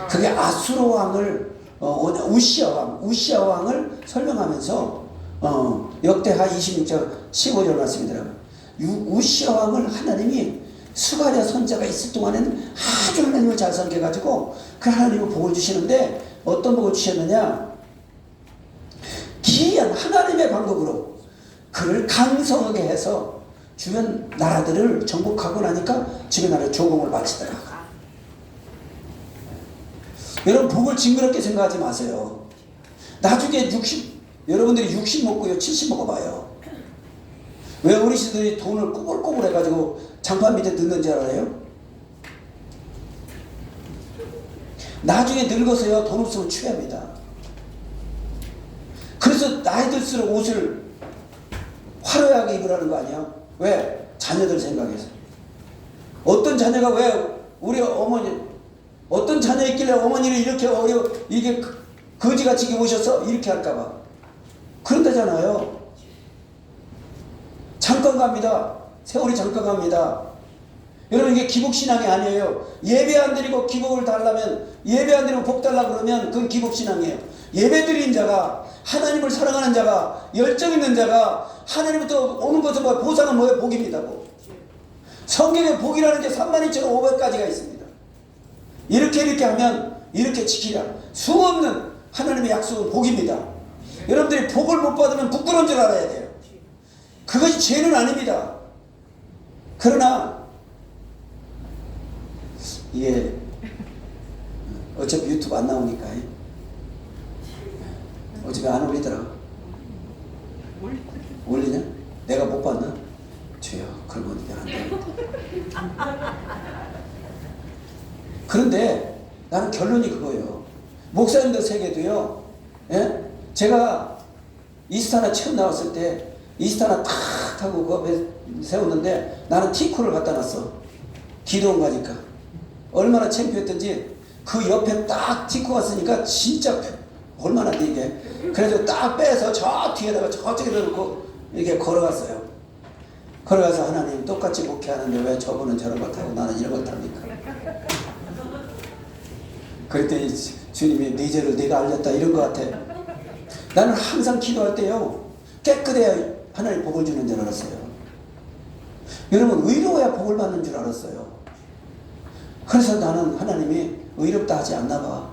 그게 아수르 왕을 우시아 왕을 설명하면서 역대하 26장 15절 말씀이더라고요. 우시아 왕을 하나님이 스가랴 선자가 있을 동안에는 아주 하나님을 잘 섬겨가지고 그 하나님을 복을 주시는데 어떤 복을 주셨느냐? 기이한 하나님의 방법으로 그를 강성하게 해서 주변 나라들을 정복하고 나니까 주변 나라에 조공을 바치더라. 여러분 복을 징그럽게 생각하지 마세요. 나중에 여러분들이 60 먹고요 70 먹어봐요. 왜 어르신들이 돈을 꼬불꼬불 해가지고 장판 밑에 넣는 줄 알아요? 나중에 늙어서요 돈 없으면 취합니다. 그래서 나이 들수록 옷을 화려하게 입으라는 거 아니야? 왜? 자녀들 생각해서. 어떤 자녀가 왜 우리 어머니 어떤 자녀 있길래 어머니를 이렇게 이게 거지같이 오셔서 이렇게 할까봐 그런다잖아요. 잠깐 갑니다. 세월이 잠깐 갑니다. 여러분 이게 기복신앙이 아니에요. 예배 안 드리고 기복을 달라면 예배 안 드리고 복 달라고 그러면 그건 기복신앙이에요. 예배 드린 자가 하나님을 사랑하는 자가 열정 있는 자가 하나님부터 오는 것은 뭐 보상은 뭐예요? 복입니다. 복. 성경에 복이라는 게 32,500가지가 있습니다. 이렇게 하면 이렇게 지키라. 수없는 하나님의 약속은 복입니다. 여러분들이 복을 못 받으면 부끄러운 줄 알아야 돼요. 그것이 죄는 아닙니다. 그러나 이게 어차피 유튜브 안 나오니까 어차피 안 올리더라고. 올리냐? 내가 못 봤나? 죄야. 그러면 이게 안 되겠다. 그런데 나는 결론이 그거예요. 목사님들 세계도요. 예? 제가 이스타나 처음 나왔을 때 이스타나 탁 하고 그 앞에 세웠는데 나는 티코를 갖다 놨어. 기도원 가니까. 얼마나 창피했던지 그 옆에 딱 티코가 쓰니까 진짜 얼마나 되게. 그래서 딱 빼서 저 뒤에다가 저쪽에 놓고 이렇게 걸어갔어요. 걸어가서 하나님 똑같이 목회하는데 왜 저분은 저런 것 하고 나는 이런 것 합니까? 그랬더니 주님이 네 죄를 네가 알렸다 이런 것 같아. 나는 항상 기도할 때요 깨끗해야 하나님 복을 주는 줄 알았어요. 여러분 의로워야 복을 받는 줄 알았어요. 그래서 나는 하나님이 의롭다 하지 않나 봐.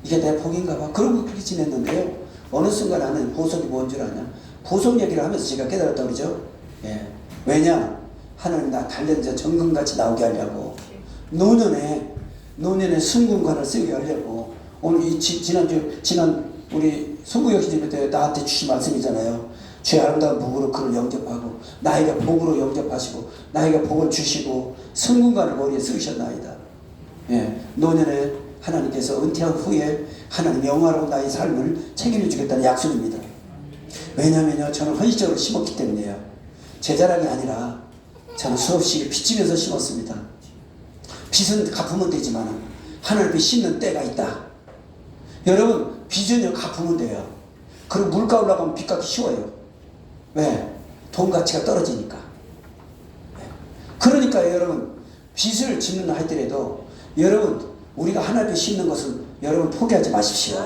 이게 내 복인가 봐. 그러고 그렇게 지냈는데요. 어느 순간 나는 보석이 뭔 줄 아냐. 보석 얘기를 하면서 제가 깨달았다 그러죠. 예. 왜냐? 하나님 나 단련자 정금같이 나오게 하려고. 노년에 순금관을 쓰게 하려고. 오늘 지난 우리 송구역시집에 때 나한테 주신 말씀이잖아요. 죄 아름다운 복으로 그를 영접하고 나에게 복으로 영접하시고 나에게 복을 주시고 순금관을 머리에 쓰셨나이다. 예. 노년에 하나님께서 은퇴한 후에 하나님 영화로운 나의 삶을 책임져 주겠다는 약속입니다. 왜냐면요 저는 헌신적으로 심었기 때문에요. 제 자랑이 아니라 저는 수없이 빚지면서 심었습니다. 빚은 갚으면 되지만 하나님이 심는 때가 있다. 여러분 빚은요 갚으면 돼요. 그리고 물가 올라가면 빚 갚기 쉬워요. 왜? 돈 가치가 떨어지니까. 그러니까 여러분 빚을 짓는다 할때라도 여러분 우리가 하나님께 심는 것은 여러분 포기하지 마십시오.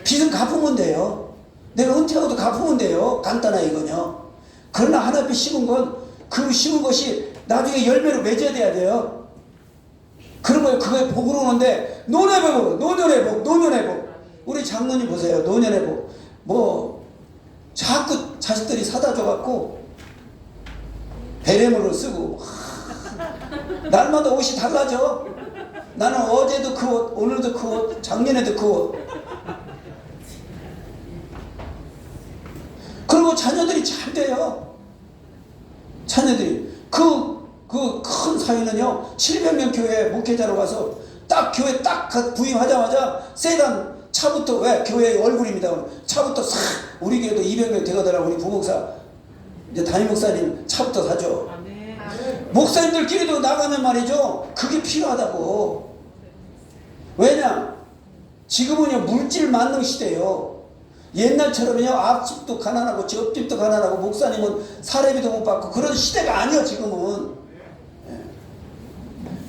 빚은 갚으면 돼요. 내가 은퇴하고도 갚으면 돼요. 간단해 이거요. 그러나 하나님께 심은 건 그 심은 것이 나중에 열매로 맺어야 돼요. 그러면 그거에 복을 오는데 노년의 복. 우리 장로님 보세요. 노년의 복. 뭐 자꾸 자식들이 사다 줘갖고 베레모를 쓰고 날마다 옷이 달라져. 나는 어제도 그 옷, 오늘도 그 옷, 작년에도 그 옷. 그리고 자녀들이 잘 돼요. 자녀들이. 그 큰 사위는요, 700명 교회 목회자로 가서 딱 교회 딱 부임하자마자 세단 차부터, 왜? 교회의 얼굴입니다. 차부터 싹, 우리 교회도 200명 되거더라. 우리 부목사, 이제 담임 목사님 차부터 사죠. 목사님들끼리도 나가면 말이죠. 그게 필요하다고. 왜냐? 지금은요, 물질 만능 시대예요. 옛날처럼요, 앞집도 가난하고 옆집도 가난하고 목사님은 사례비도 못 받고 그런 시대가 아니요, 지금은.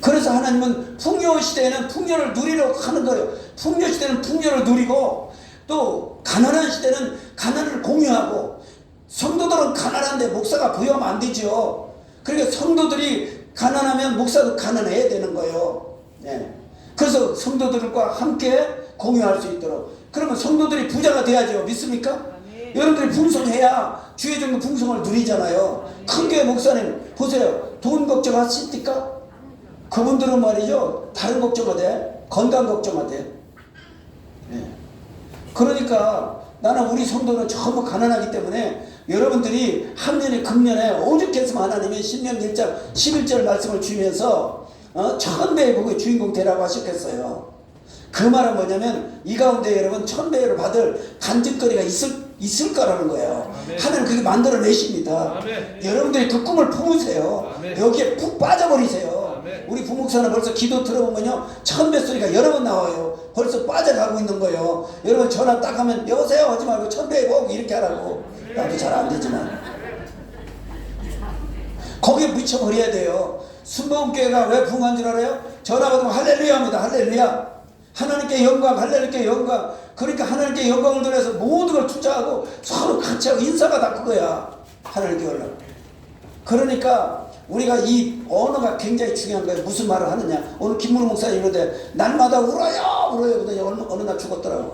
그래서 하나님은 풍요 시대에는 풍요를 누리려고 하는 거예요. 풍요 시대는 풍요를 누리고 또 가난한 시대는 가난을 공유하고 성도들은 가난한데 목사가 부유하면 안 되죠. 그러니까 성도들이 가난하면 목사도 가난해야 되는 거예요. 예. 그래서 성도들과 함께 공유할 수 있도록. 그러면 성도들이 부자가 돼야죠. 믿습니까? 여러분들이 풍성해야 주의 종교 풍성을 누리잖아요. 큰 교회 목사님 보세요. 돈 걱정하십니까? 그분들은 말이죠. 다른 걱정하대. 건강 걱정하대. 예. 그러니까 나는 우리 성도는 전부 가난하기 때문에 여러분들이 학년에 금년에 오죽했으면 하나님이 신명 1장 11절 말씀을 주면서 천배의 복의 주인공 되라고 하셨겠어요. 그 말은 뭐냐면 이 가운데 여러분 천배를 받을 간증거리가 있을 거라는 거예요. 아멘. 하나님 그게 만들어내십니다. 아멘. 여러분들이 그 꿈을 품으세요. 아멘. 여기에 푹 빠져버리세요. 아멘. 우리 부목사는 벌써 기도 들어보면요, 천배 소리가 여러 번 나와요. 벌써 빠져가고 있는 거예요. 여러분 전화 딱 하면 여보세요 하지 말고 천배의 복 이렇게 하라고. 나도 잘 안 되지만 거기에 묻혀버려야 돼요. 순복음교회가 왜 부흥한 줄 알아요? 전화 받으면 할렐루야 합니다. 할렐루야. 하나님께 영광, 할렐루야 영광. 그러니까 하나님께 영광을 돌려서 모든 걸 투자하고 서로 같이 하고 인사가 다 그거야. 하나님께 올라. 그러니까 우리가 이 언어가 굉장히 중요한 거예요. 무슨 말을 하느냐. 오늘 김문호 목사님 이러는데 날마다 울어요 그러더니 어느 날 죽었더라고.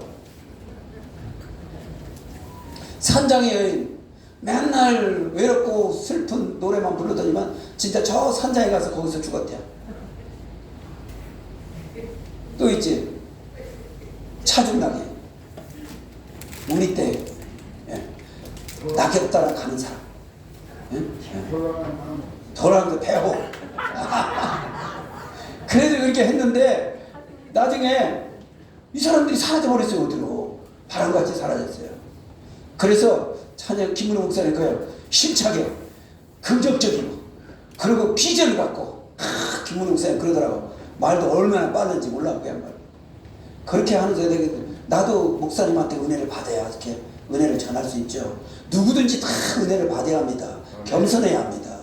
산장의 여인 맨날 외롭고 슬픈 노래만 부르더니만 진짜 저 산장에 가서 거기서 죽었대요. 또 있지. 차중나게. 우리 때 낙엽 따라 가는 사람. 돌아가면서 배고. 그래도 그렇게 했는데 나중에 이 사람들이 사라져버렸어요. 어디로. 바람같이 사라졌어요. 그래서 찬양 김문호 목사님 그래요. 힘차게 긍정적이고 그리고 비전을 갖고 김문호 목사님 그러더라고. 말도 얼마나 빠른지 몰라. 그냥 말. 그렇게 하면서 나도 목사님한테 은혜를 받아야 이렇게 은혜를 전할 수 있죠. 누구든지 다 은혜를 받아야 합니다. 겸손해야 합니다.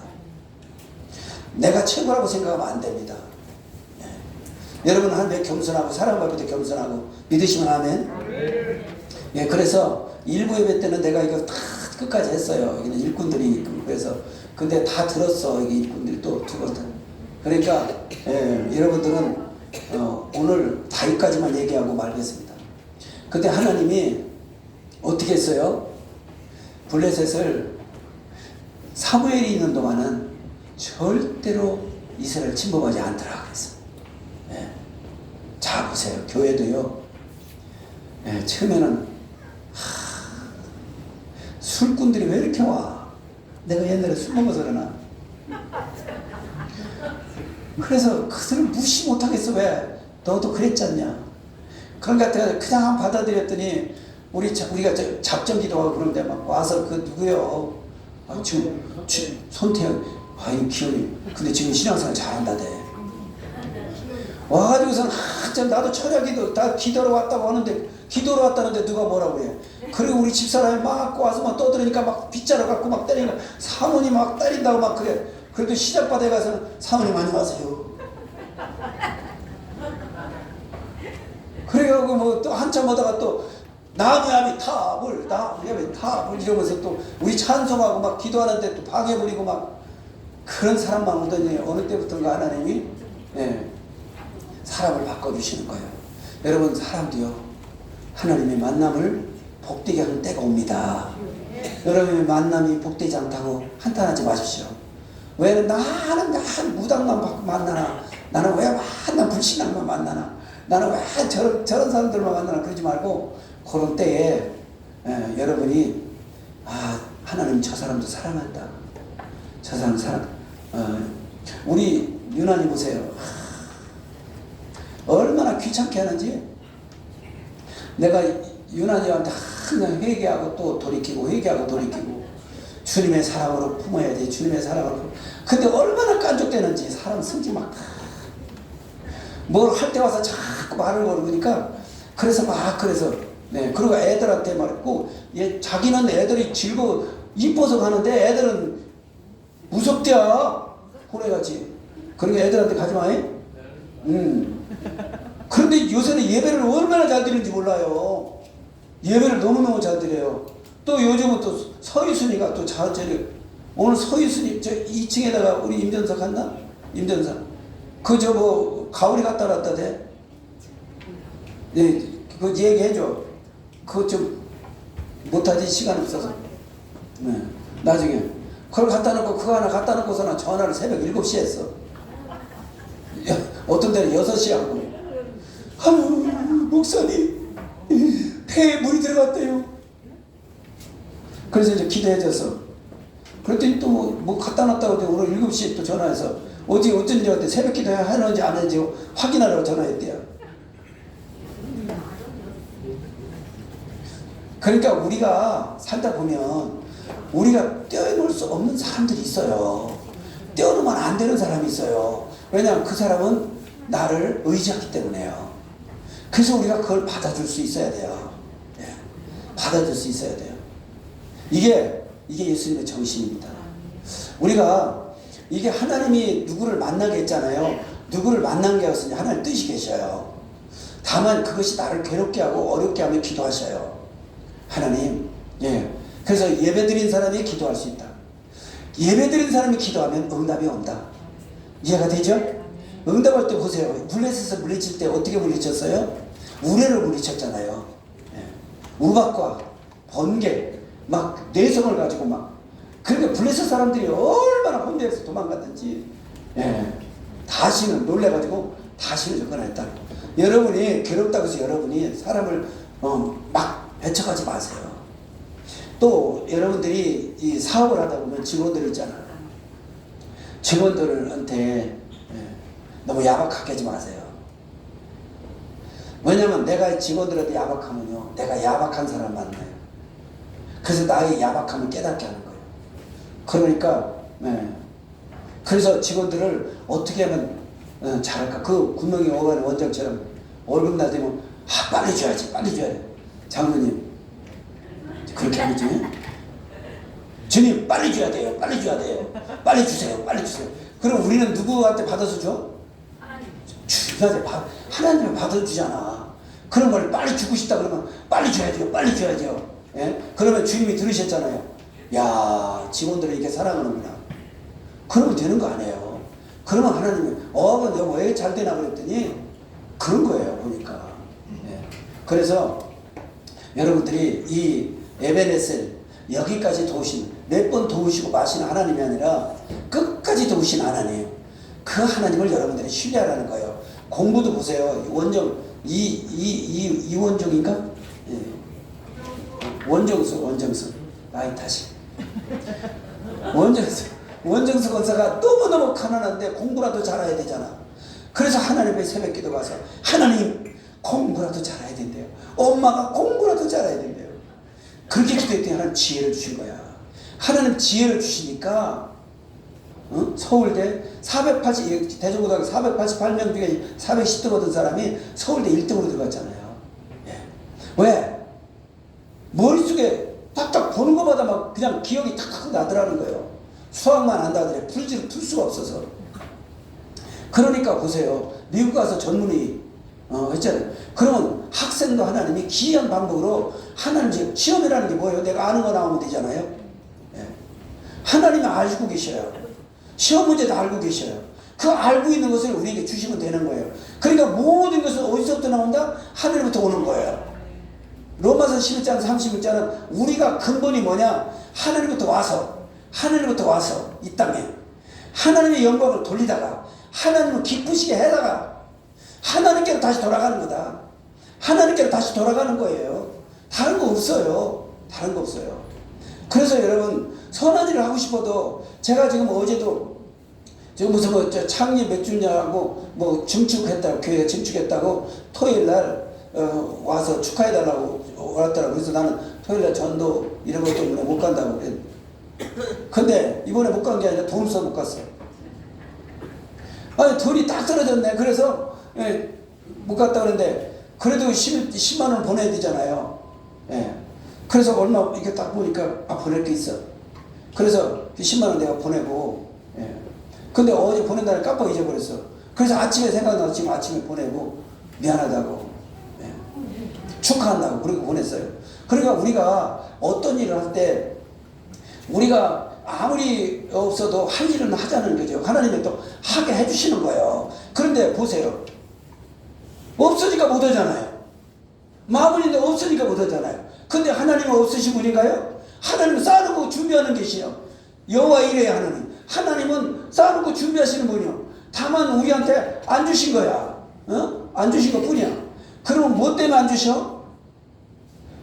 내가 최고라고 생각하면 안 됩니다. 여러분 한데 겸손하고 사람 앞에도 겸손하고 믿으시면 아멘. 예, 그래서 일부 예배 때는 내가 이거 다 끝까지 했어요. 여기는 일꾼들이 그래서 근데 다 들었어. 이게 일꾼들이 또 들었다. 그러니까 여러분들은 오늘 다 여기까지만 얘기하고 말겠습니다. 그때 하나님이 어떻게 했어요? 블레셋을 사무엘이 있는 동안은 절대로 이스라엘 침범하지 않더라 그랬어. 자 보세요. 교회도요. 처음에는 술꾼들이 왜 이렇게 와? 내가 옛날에 술 먹어서 그러나? 그래서 그들을 무시 못하겠어. 왜? 너도 그랬잖냐? 그러니까 그냥 한번 받아들였더니 우리가 작전 기도하고 그런데 막 와서 그 누구요? 지금 손태현 이 기현이 근데 지금 신앙생활 잘한다대. 와가지고선 나도 철야기도 다 기도로 왔다고 하는데 기도로 왔다는데 누가 뭐라고 해. 그리고 우리 집사람이 막 와서 막 떠들으니까 막 빗자루 갖고 막 때리니까 사모님 막 때린다고 막 그래. 그래도 시작바다에 가서는 사모님 안녕하세요. 그래가지고 뭐 또 한참 오다가 또 나무야미 탑을 이러면서 또 우리 찬송하고 막 기도하는데 또 방해 부리고 막 그런 사람만 오더니 어느 때부터인가 하나님이 사람을 바꿔주시는 거예요. 여러분 사람도요 하나님의 만남을 복되게 하는 때가 옵니다. 여러분의 만남이 복되지 않다고 한탄하지 마십시오. 왜 나는 무당만 만나나? 나는 왜 맨날 불신앙만 만나나? 나는 왜 저런 사람들만 만나나? 그러지 말고 그런 때에 여러분이 하나님 저 사람도 사랑한다. 저 사람 우리 유난히 보세요. 얼마나 귀찮게 하는지. 내가 유난히한테 항상 회개하고 또 돌이키고 회개하고 돌이키고 주님의 사랑으로 품어야지. 주님의 사랑으로 근데 얼마나 깐족되는지. 사람 성질 막 뭘 할 때 와서 자꾸 말을 걸으니까 그래서 그리고 애들한테 말했고 자기는 애들이 즐거워 이뻐서 가는데 애들은 무섭대야. 호래같이. 그러니까 애들한테 가지마. 그런데 요새는 예배를 얼마나 잘 드리는지 몰라요. 예배를 너무너무 잘 드려요. 또 요즘은 또 서희순이가 또 자제를 오늘 서희순이 저 2층에다가 우리 임전석 갔나? 임전석 그 저 뭐 가오리 갖다 놨다대. 그 얘기해줘. 그거 좀 못하지 시간 없어서. 나중에 그걸 갖다 놓고 그거 하나 갖다 놓고서는 전화를 새벽 7시에 했어. 어떤 데는 6시에 하고. 목사님 폐에 물이 들어갔대요. 그래서 이제 기도해줘서 그랬더니 또 뭐 갖다 놨다고 오늘 7시에 또 전화해서 어쩐 일 어때 새벽 기도 하는지 안 하는지 확인하라고 전화했대요. 그러니까 우리가 살다 보면 우리가 떼어놓을 수 없는 사람들이 있어요. 떼어놓으면 안 되는 사람이 있어요. 왜냐하면 그 사람은 나를 의지하기 때문에요. 그래서 우리가 그걸 받아줄 수 있어야 돼요. 받아줄 수 있어야 돼요. 이게 예수님의 정신입니다. 우리가 이게 하나님이 누구를 만나게 했잖아요. 누구를 만난 게 없으니 하나님 뜻이 계셔요. 다만 그것이 나를 괴롭게 하고 어렵게 하면 기도하셔요. 하나님. 그래서 예배드린 사람이 기도할 수 있다. 예배드린 사람이 기도하면 응답이 온다. 이해가 되죠? 응답할 때 보세요. 블레셋에서 물리칠 때 어떻게 물리쳤어요? 우레를 물리쳤잖아요. 우박과 번개 막 내성을 가지고 막 그러니까 블레셋 사람들이 얼마나 혼내서 도망갔는지 다시는 놀래가지고 다시는 접근했다. 여러분이 괴롭다고 해서 여러분이 사람을 막 배척하지 마세요. 또 여러분들이 이 사업을 하다 보면 직원들 있잖아요. 직원들한테 너무 야박하게 하지 마세요. 왜냐면 내가 직원들한테 야박하면요, 내가 야박한 사람 만나요. 그래서 나의 야박함을 깨닫게 하는 거예요. 그러니까 그래서 직원들을 어떻게 하면 잘할까? 그 군명이 오가는 원장처럼 월급날 되면 빨리 줘야지, 빨리 줘야 돼. 장로님 그렇게 하겠지? 주님 빨리 줘야 돼요, 빨리 줘야 돼요, 빨리 주세요, 빨리 주세요. 그럼 우리는 누구한테 받아서 줘? 하나님을 받아주잖아. 그런 걸 빨리 주고 싶다 그러면 빨리 줘야죠, 빨리 줘야죠. 예? 그러면 주님이 들으셨잖아요. 야, 직원들을 이렇게 사랑하는구나. 그러면 되는 거 아니에요. 그러면 하나님이 여보 왜 잘 되나 그랬더니 그런 거예요, 보니까. 예. 그래서 여러분들이 이 에베네셀 여기까지 도우신, 몇 번 도우시고 마시는 하나님이 아니라 끝까지 도우신 하나님, 그 하나님을 여러분들이 신뢰하라는 거예요. 공부도 보세요. 원정 이원정인가? 예. 원정수 나이 탓이 원정수 권사가 너무너무 가난한데 공부라도 잘해야 되잖아. 그래서 하나님의 새벽기도 가서 하나님 공부라도 잘해야 된대요. 엄마가 공부라도 잘해야 된대요. 그렇게 기도했더니 하나님 지혜를 주신 거야. 하나님 지혜를 주시니까 서울대 대전고등학교 488명 중에 410등 얻은 사람이 서울대 1등으로 들어갔잖아요. 예. 왜? 머릿속에 딱딱 보는 것마다 막 그냥 기억이 탁탁 나더라는 거예요. 수학만 안다더래 풀 수가 없어서. 그러니까 보세요. 미국 가서 전문의 했잖아요. 그러면 학생도 하나님이 기이한 방법으로 하나님 시험이라는 게 뭐예요? 내가 아는 거 나오면 되잖아요. 예. 하나님이 알고 계셔요. 시험 문제도 알고 계셔요. 그 알고 있는 것을 우리에게 주시면 되는 거예요. 그러니까 모든 것은 어디서부터 나온다? 하늘부터 오는 거예요. 로마서 11장 36장은 우리가 근본이 뭐냐? 하늘부터 와서 이 땅에 하나님의 영광을 돌리다가 하나님을 기쁘시게 해다가 하나님께로 다시 돌아가는 거다. 하나님께로 다시 돌아가는 거예요. 다른 거 없어요. 그래서 여러분 선한 일을 하고 싶어도 제가 지금 어제도 지금 무슨 창립 몇 주냐고 증축했다고, 교회가 증축했다고 토요일날 와서 축하해달라고 왔더라고. 그래서 나는 토요일날 전도 이런 것 때문에 못 간다고 그래. 근데 이번에 못 간 게 아니라 돈 없어 못 갔어. 아니 돈이 딱 떨어졌네. 그래서 못 갔다 그랬는데 그래도 10만 원 보내야 되잖아요. 예. 그래서 얼마 이렇게 딱 보니까 보낼 게 있어. 그래서 10만 원 내가 보내고, 예. 근데 어제 보낸다는 깜빡 잊어버렸어. 그래서 아침에 생각나서 지금 아침에 보내고 미안하다고, 예. 축하한다고 그렇게 보냈어요. 그러니까 우리가 어떤 일을 할 때 우리가 아무리 없어도 할 일은 하자는 거죠. 하나님이 또 하게 해주시는 거예요. 그런데 보세요. 없으니까 못 하잖아요. 마무리인데 없으니까 못 하잖아요. 근데 하나님은 없으신 분인가요? 하나님은 쌓아놓고 준비하는 계시요. 여호와 이레 하나님은 쌓아놓고 준비하시는 분이요. 다만 우리한테 안 주신 거야. 안 주신 것 뿐이야. 그러면 뭐 때문에 안 주셔?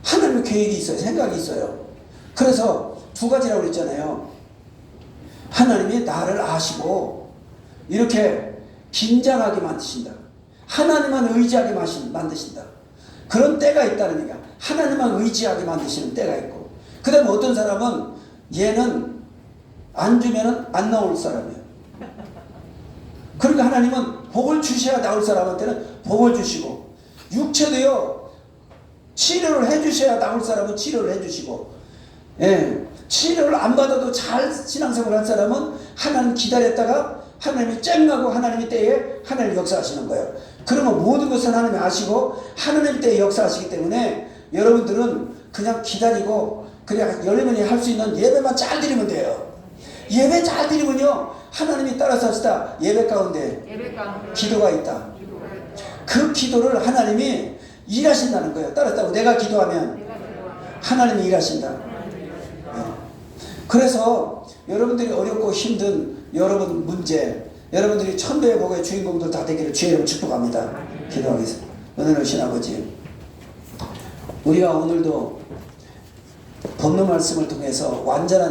하나님의 계획이 있어요. 생각이 있어요. 그래서 두 가지라고 그랬잖아요. 하나님이 나를 아시고 이렇게 긴장하게 만드신다. 하나님만 의지하게 만드신다. 그런 때가 있다는 얘기야. 하나님만 의지하게 만드시는 때가 있고, 그 다음에 어떤 사람은 얘는 안 주면은 안 나올 사람이에요. 그러니까 하나님은 복을 주셔야 나올 사람한테는 복을 주시고, 육체도요 치료를 해주셔야 나올 사람은 치료를 해주시고, 예, 치료를 안 받아도 잘 신앙생활 한 사람은 하나님 기다렸다가 하나님이 쨍하고 하나님의 때에 하나님 역사하시는 거예요. 그러면 모든 것은 하나님이 아시고 하나님 때에 역사하시기 때문에 여러분들은 그냥 기다리고 그냥 여러분이 할 수 있는 예배만 잘 드리면 돼요. 예배 잘 드리면요 하나님이 따라서 하시다. 예배 가운데 기도가 있다. 그 기도를 하나님이 일하신다는 거예요. 따라서 내가 기도하면 하나님이 일하신다. 그래서 여러분들이 어렵고 힘든 여러분 문제, 여러분들이 천배의 복의 주인공들 다 되기를 주의 이름 축복합니다. 기도하겠습니다. 은혜로우신 신아버지, 우리가 오늘도 본문 말씀을 통해서 완전한